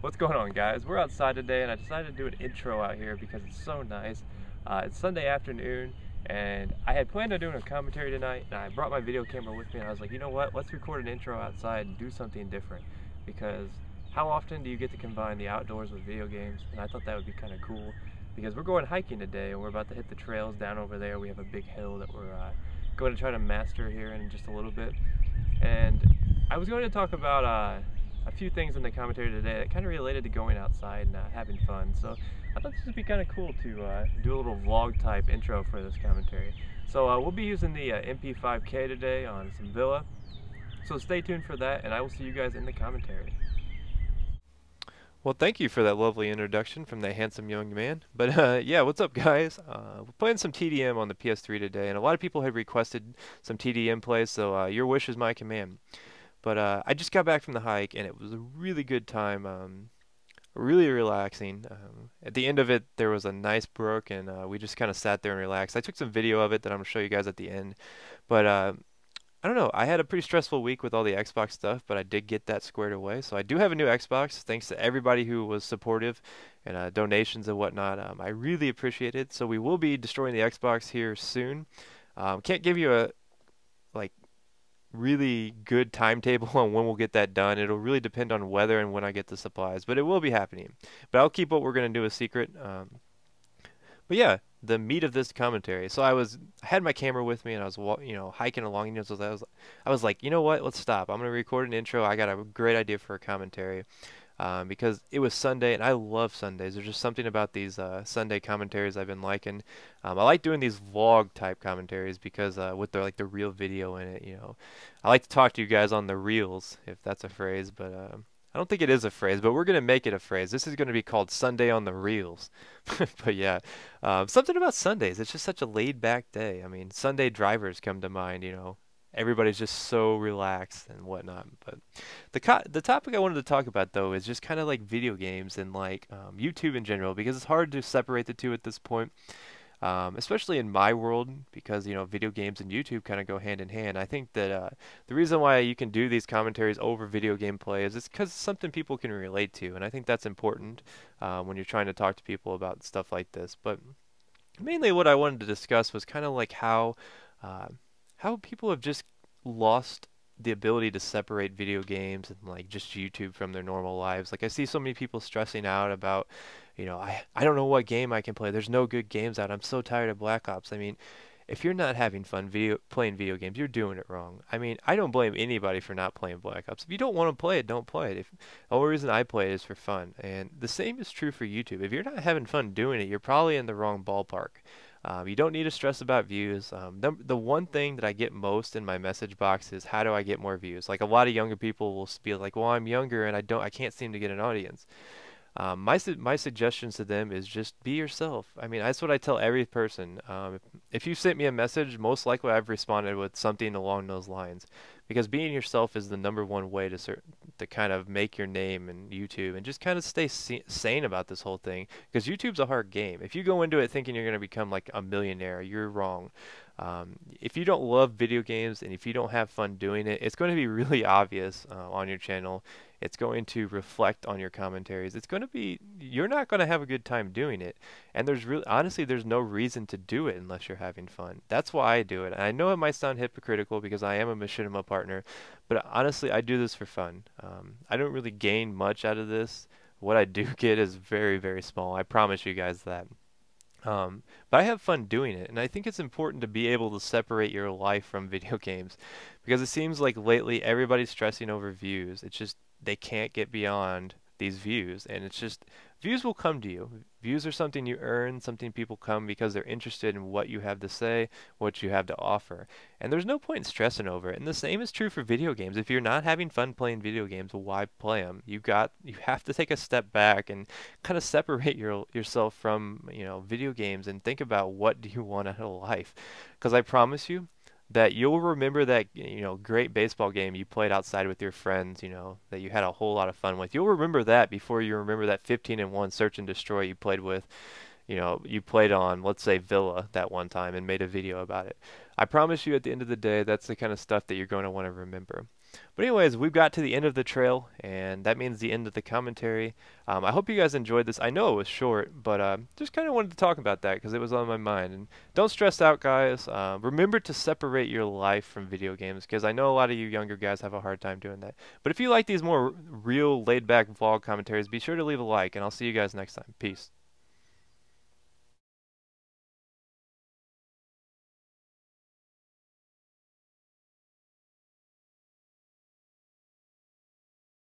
What's going on, guys? We're outside today and I decided to do an intro out here because it's so nice. It's Sunday afternoon and I had planned on doing a commentary tonight, and I brought my video camera with me and I was like, you know what, let's record an intro outside and do something different, because how often do you get to combine the outdoors with video games? And I thought that would be kind of cool because we're going hiking today and we're about to hit the trails down over there. We have a big hill that we're going to try to master here in just a little bit. And I was going to talk about a few things in the commentary today that kind of related to going outside and having fun. So I thought this would be kind of cool to do a little vlog type intro for this commentary. So we'll be using the MP5K today on some Villa. So stay tuned for that, and I will see you guys in the commentary. Well, thank you for that lovely introduction from that handsome young man. But yeah, what's up, guys? We're playing some TDM on the PS3 today, and a lot of people had requested some TDM plays, so your wish is my command. But I just got back from the hike, and it was a really good time, really relaxing. At the end of it, there was a nice brook, and we just kind of sat there and relaxed. I took some video of it that I'm going to show you guys at the end. But I don't know, I had a pretty stressful week with all the Xbox stuff, but I did get that squared away. So I do have a new Xbox, thanks to everybody who was supportive and donations and whatnot. I really appreciate it. So we will be destroying the Xbox here soon. Can't give you a really good timetable on when we'll get that done. It'll really depend on weather and when I get the supplies, but it will be happening. But I'll keep what we're going to do a secret. But yeah, the meat of this commentary. So I had my camera with me and I was hiking along. So I was like, you know what? Let's stop. I'm going to record an intro. I got a great idea for a commentary. Because it was Sunday, and I love Sundays. There's just something about these Sunday commentaries I've been liking. I like doing these vlog type commentaries because with the real video in it, I like to talk to you guys on the reels, if that's a phrase, but I don't think it is a phrase, but we're gonna make it a phrase. This is gonna be called Sunday on the Reels. But yeah, something about Sundays. It's just such a laid back day. I mean, Sunday drivers come to mind. Everybody's just so relaxed and whatnot. But the topic I wanted to talk about, though, is just kind of like video games and YouTube in general, because it's hard to separate the two at this point, especially in my world, because video games and YouTube kind of go hand in hand. I think that the reason why you can do these commentaries over video game play is it's because it's something people can relate to, and I think that's important when you're trying to talk to people about stuff like this. But mainly what I wanted to discuss was kind of like how people have just lost the ability to separate video games and just YouTube from their normal lives. I see so many people stressing out about, I don't know what game I can play. There's no good games out. I'm so tired of Black Ops. I mean, if you're not having fun playing video games, you're doing it wrong. I mean, I don't blame anybody for not playing Black Ops. If you don't want to play it, don't play it. The only reason I play it is for fun. And the same is true for YouTube. If you're not having fun doing it, you're probably in the wrong ballpark. You don't need to stress about views. The one thing that I get most in my message box is, how do I get more views? Like, a lot of younger people will be like, well, I'm younger and I can't seem to get an audience. My suggestions to them is just be yourself. I mean, that's what I tell every person. If you sent me a message, most likely I've responded with something along those lines, because being yourself is the #1 way to kind of make your name in YouTube and just kind of stay sane about this whole thing, because YouTube's a hard game. If you go into it thinking you're going to become like a millionaire, you're wrong. If you don't love video games and if you don't have fun doing it, it's going to be really obvious on your channel. It's going to reflect on your commentaries. You're not going to have a good time doing it. And honestly, there's no reason to do it unless you're having fun. That's why I do it. And I know it might sound hypocritical because I am a machinima partner, but honestly, I do this for fun. I don't really gain much out of this. What I do get is very, very small. I promise you guys that. But I have fun doing it, and I think it's important to be able to separate your life from video games, because it seems like lately everybody's stressing over views. It's just they can't get beyond these views, and it's just views will come to you. Views are something you earn, something people come because they're interested in what you have to say, what you have to offer, and there's no point in stressing over it. And the same is true for video games. If you're not having fun playing video games, why play them? You have to take a step back and kind of separate yourself from video games and think about, what do you want out of life? Because I promise you that you'll remember that great baseball game you played outside with your friends, that you had a whole lot of fun with. You'll remember that before you remember that 15-1 search and destroy you played with. You played on, let's say, Villa that one time and made a video about it. I promise you, at the end of the day, that's the kind of stuff that you're going to want to remember. But anyways, we've got to the end of the trail, and that means the end of the commentary. I hope you guys enjoyed this. I know it was short, but just kind of wanted to talk about that because it was on my mind. And don't stress out, guys. Remember to separate your life from video games because I know a lot of you younger guys have a hard time doing that. But if you like these more real, laid-back vlog commentaries, be sure to leave a like, and I'll see you guys next time. Peace.